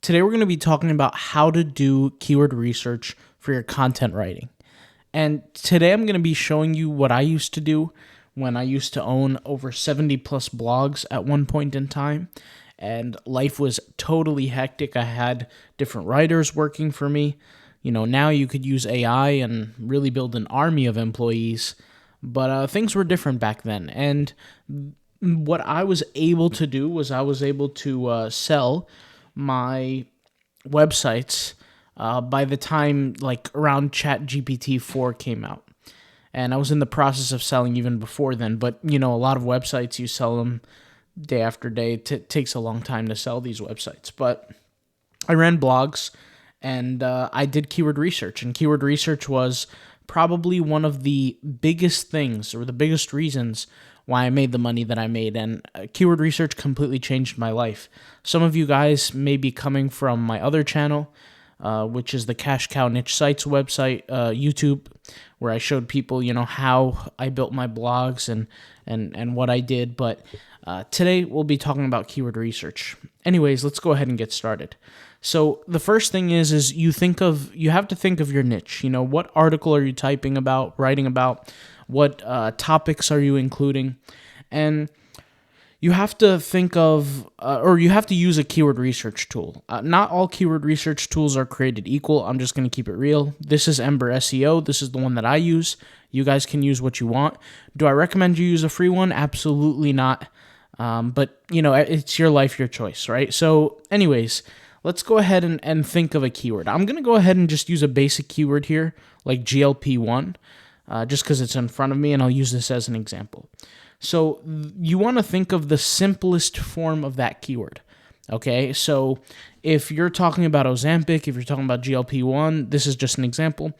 Today we're going to be talking about how to do keyword research for your content writing. And today I'm going to be showing you what I used to do when I used to own over 70 plus blogs at one point in time. And life was totally hectic. I had different writers working for me. Now you could use AI and really build an army of employees. But things were different back then. And what I was able to do was I was able to sell my websites by the time around ChatGPT 4 came out. And I was in the process of selling even before then. But, a lot of websites, you sell them day after day. It takes a long time to sell these websites. But I ran blogs and I did keyword research. And keyword research was probably one of the biggest things or the biggest reasons why I made the money that I made. And keyword research completely changed my life. Some of you guys may be coming from my other channel, which is the Cash Cow Niche Sites website, YouTube, where I showed people, how I built my blogs and what I did. But today we'll be talking about keyword research. Anyways, let's go ahead and get started. So the first thing is you have to think of your niche. What article are you writing about? What topics are you including? And you have to think of, or you have to use a keyword research tool. Not all keyword research tools are created equal. I'm just going to keep it real. This is EmberSEO. This is the one that I use. You guys can use what you want. Do I recommend you use a free one? Absolutely not. But, it's your life, your choice, right? So anyways, let's go ahead and think of a keyword. I'm going to go ahead and just use a basic keyword here, like GLP-1, just because it's in front of me, and I'll use this as an example. So you want to think of the simplest form of that keyword, okay? So if you're talking about Ozempic, if you're talking about GLP-1, this is just an example.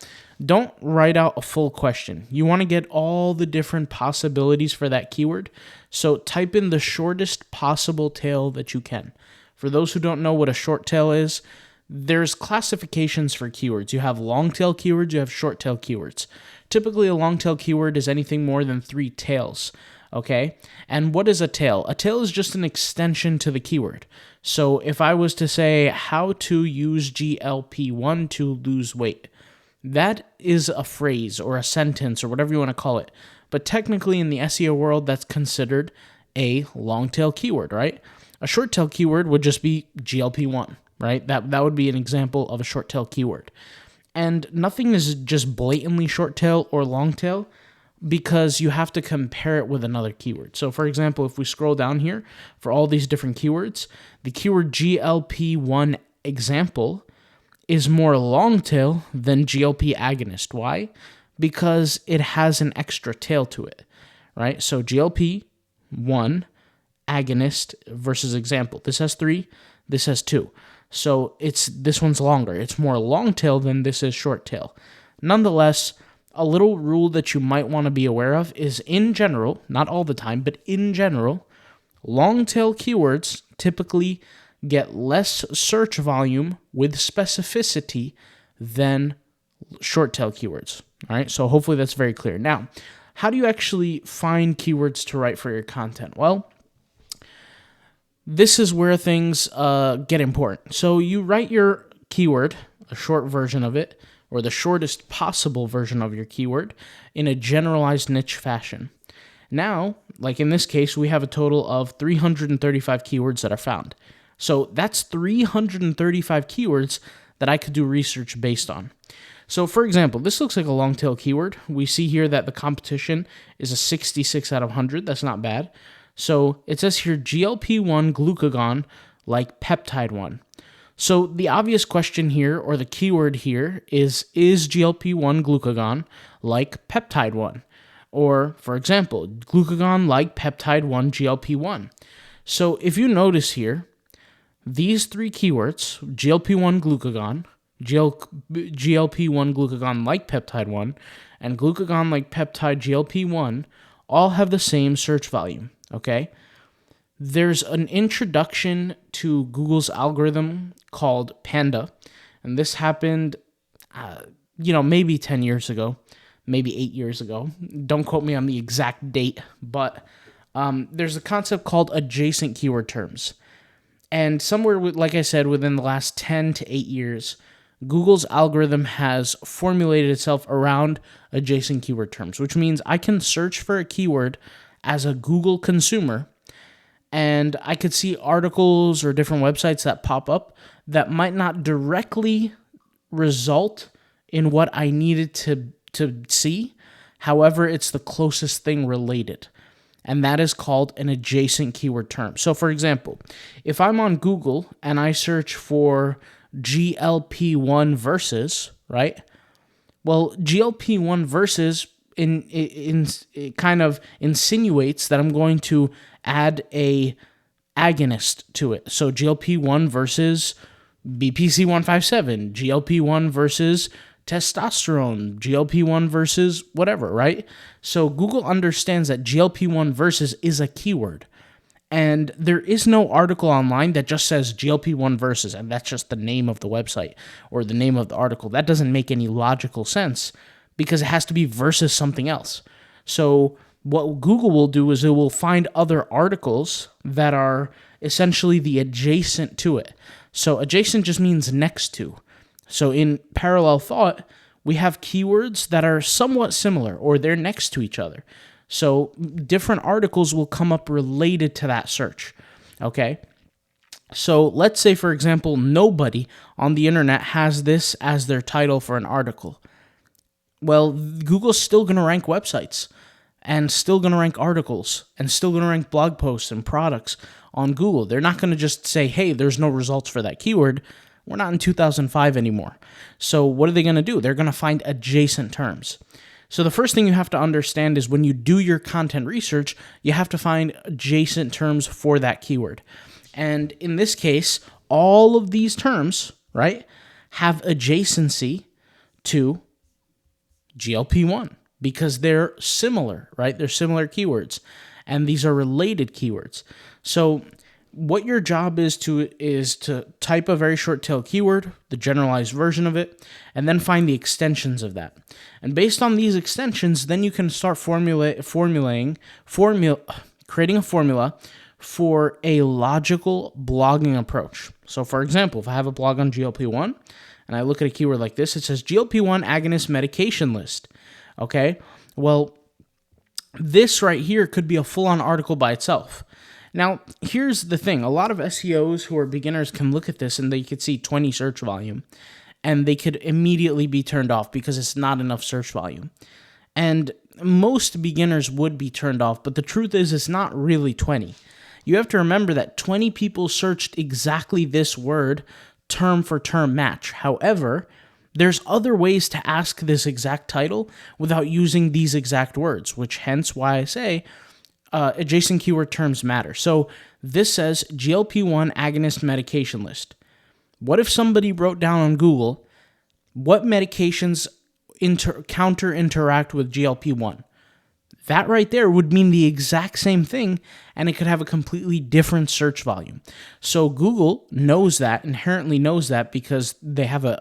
Don't write out a full question. You want to get all the different possibilities for that keyword. So type in the shortest possible tail that you can. For those who don't know what a short tail is, there's classifications for keywords. You have long tail keywords, you have short tail keywords. Typically, a long tail keyword is anything more than 3 tails, okay? And what is a tail? A tail is just an extension to the keyword. So if I was to say how to use GLP-1 to lose weight, that is a phrase or a sentence or whatever you want to call it. But technically in the SEO world, that's considered a long tail keyword, right? A short tail keyword would just be GLP-1, right? That would be an example of a short tail keyword. And nothing is just blatantly short tail or long tail because you have to compare it with another keyword. So for example, if we scroll down here for all these different keywords, the keyword GLP-1 example is more long tail than GLP agonist. Why? Because it has an extra tail to it, right? So GLP-1 agonist versus example. This has 3, this has 2. So this one's longer. It's more long tail than this is short tail. Nonetheless, a little rule that you might want to be aware of is in general, not all the time, but in general, long tail keywords typically get less search volume with specificity than short tail keywords. All right, so hopefully that's very clear. Now, how do you actually find keywords to write for your content? Well, this is where things get important. So you write your keyword, a short version of it, or the shortest possible version of your keyword, in a generalized niche fashion. Now, like in this case, we have a total of 335 keywords that are found. So that's 335 keywords that I could do research based on. So for example, this looks like a long tail keyword. We see here that the competition is a 66 out of 100. That's not bad. So it says here GLP-1 glucagon like peptide 1. So the obvious question here, or the keyword here, is GLP-1 glucagon like peptide 1? Or, for example, glucagon like peptide 1 GLP-1. So if you notice here, these 3 keywords, GLP-1 glucagon, GLP-1 glucagon like peptide 1, and glucagon like peptide GLP-1, all have the same search volume, okay? There's an introduction to Google's algorithm called Panda, and this happened, maybe 10 years ago, maybe 8 years ago. Don't quote me on the exact date, but there's a concept called adjacent keyword terms. And somewhere, like I said, within the last 10 to 8 years, Google's algorithm has formulated itself around adjacent keyword terms, which means I can search for a keyword as a Google consumer, and I could see articles or different websites that pop up that might not directly result in what I needed to see. However, it's the closest thing related, and that is called an adjacent keyword term. So, for example, if I'm on Google and I search for GLP-1 versus, right? Well, GLP-1 versus it kind of insinuates that I'm going to add a agonist to it. So GLP-1 versus BPC-157, GLP-1 versus testosterone, GLP-1 versus whatever, right? So Google understands that GLP-1 versus is a keyword. And there is no article online that just says GLP-1 versus, and that's just the name of the website or the name of the article. That doesn't make any logical sense because it has to be versus something else. So what Google will do is it will find other articles that are essentially the adjacent to it. So adjacent just means next to. So in parallel thought, we have keywords that are somewhat similar or they're next to each other. So different articles will come up related to that search, okay? So let's say, for example, nobody on the internet has this as their title for an article. Well, Google's still going to rank websites and still going to rank articles and still going to rank blog posts and products on Google. They're not going to just say, hey, there's no results for that keyword. We're not in 2005 anymore. So what are they going to do? They're going to find adjacent terms. So the first thing you have to understand is when you do your content research, you have to find adjacent terms for that keyword. And in this case, all of these terms, right, have adjacency to GLP-1 because they're similar, right? They're similar keywords, and these are related keywords. So what your job is to type a very short tail keyword, the generalized version of it, and then find the extensions of that. And based on these extensions, then you can start creating a formula for a logical blogging approach. So for example, if I have a blog on GLP-1 and I look at a keyword like this, it says GLP-1 agonist medication list. Okay, well, this right here could be a full-on article by itself. Now, here's the thing. A lot of SEOs who are beginners can look at this and they could see 20 search volume and they could immediately be turned off because it's not enough search volume. And most beginners would be turned off, but the truth is it's not really 20. You have to remember that 20 people searched exactly this word term for term match. However, there's other ways to ask this exact title without using these exact words, which hence why I say adjacent keyword terms matter. So this says GLP-1 agonist medication list. What if somebody wrote down on Google, what medications interact with GLP-1? That right there would mean the exact same thing, and it could have a completely different search volume. So Google knows that, inherently knows that, because they have a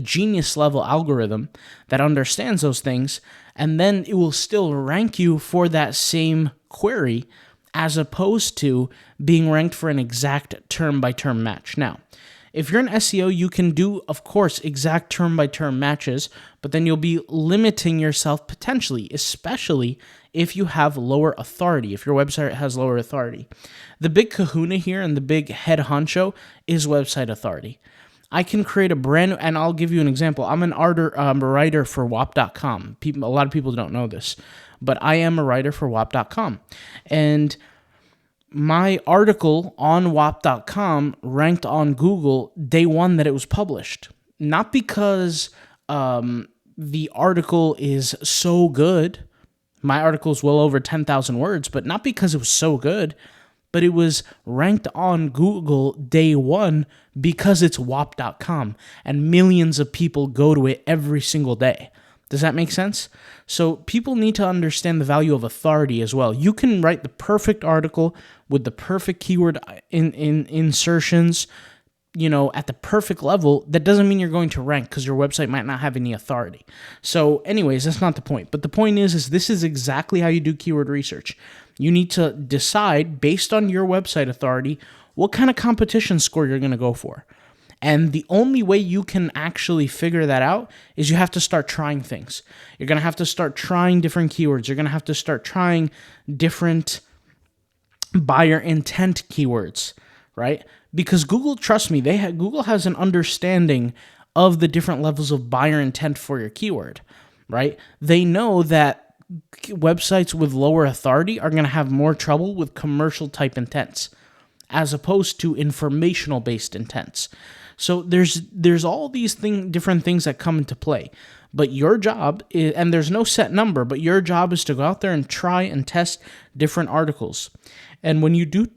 genius level algorithm that understands those things, and then it will still rank you for that same query as opposed to being ranked for an exact term-by-term match. Now, if you're an SEO, you can do, of course, exact term-by-term matches, but then you'll be limiting yourself potentially, especially if you have lower authority, if your website has lower authority. The big kahuna here and the big head honcho is website authority. I can create a brand new, and I'll give you an example. I'm a writer for WAP.com. A lot of people don't know this, but I am a writer for WAP.com. And my article on WAP.com ranked on Google day one that it was published. Not because the article is so good. My article is well over 10,000 words, but not because it was so good, but it was ranked on Google day one because it's WAP.com and millions of people go to it every single day. Does that make sense? So people need to understand the value of authority as well. You can write the perfect article with the perfect keyword insertions, at the perfect level. That doesn't mean you're going to rank because your website might not have any authority. So anyways, that's not the point. But the point is this is exactly how you do keyword research. You need to decide based on your website authority what kind of competition score you're going to go for. And the only way you can actually figure that out is you have to start trying things. You're going to have to start trying different keywords. You're going to have to start trying different buyer intent keywords, right? Because Google, trust me, Google has an understanding of the different levels of buyer intent for your keyword, right? They know that websites with lower authority are going to have more trouble with commercial type intents as opposed to informational based intents. So there's all these different things that come into play. But your job is, and there's no set number, but your job is to go out there and try and test different articles. And when you do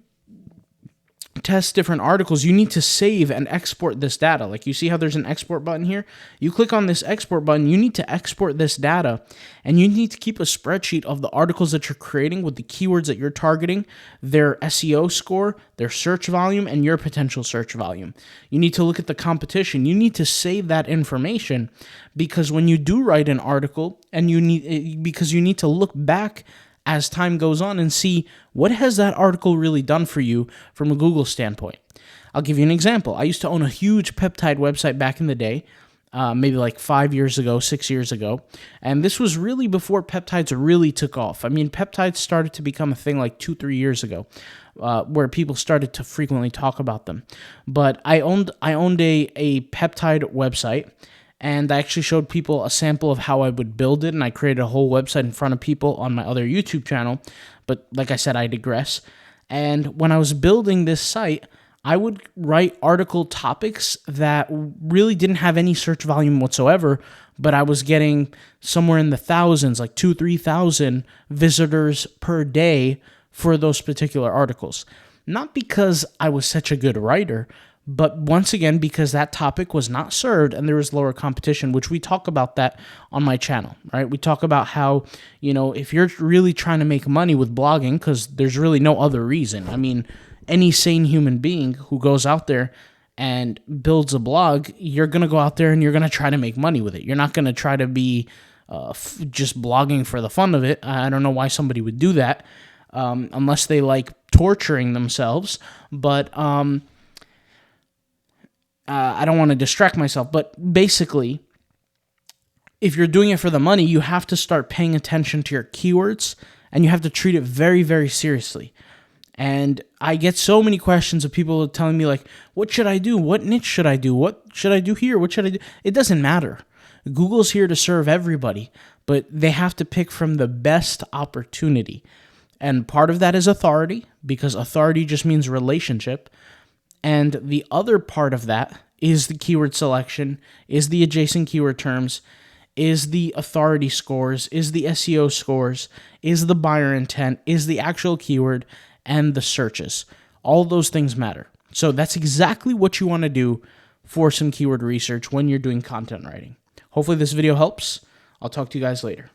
test different articles, you need to save and export this data. Like you see how there's an export button here? You click on this export button, you need to export this data, and you need to keep a spreadsheet of the articles that you're creating with the keywords that you're targeting, their SEO score, their search volume, and your potential search volume. You need to look at the competition. You need to save that information because when you do write an article, and you need to look back as time goes on and see what has that article really done for you from a Google standpoint. I'll give you an example. I used to own a huge peptide website back in the day, maybe like 5 years ago, 6 years ago, and this was really before peptides really took off. I mean, peptides started to become a thing like 2-3 years ago, where people started to frequently talk about them. But I owned a peptide website, and I actually showed people a sample of how I would build it, and I created a whole website in front of people on my other YouTube channel. But like I said, I digress. And when I was building this site, I would write article topics that really didn't have any search volume whatsoever, but I was getting somewhere in the thousands, like 2,000-3,000 visitors per day for those particular articles. Not because I was such a good writer, but once again, because that topic was not served and there was lower competition, which we talk about that on my channel, right? We talk about how, if you're really trying to make money with blogging, because there's really no other reason. I mean, any sane human being who goes out there and builds a blog, you're going to go out there and you're going to try to make money with it. You're not going to try to be just blogging for the fun of it. I don't know why somebody would do that unless they like torturing themselves, but I don't want to distract myself, but basically, if you're doing it for the money, you have to start paying attention to your keywords, and you have to treat it very, very seriously. And I get so many questions of people telling me, like, what should I do? What niche should I do? What should I do here? What should I do? It doesn't matter. Google's here to serve everybody, but they have to pick from the best opportunity. And part of that is authority, because authority just means relationship. And the other part of that is the keyword selection, is the adjacent keyword terms, is the authority scores, is the SEO scores, is the buyer intent, is the actual keyword, and the searches. All those things matter. So that's exactly what you want to do for some keyword research when you're doing content writing. Hopefully this video helps. I'll talk to you guys later.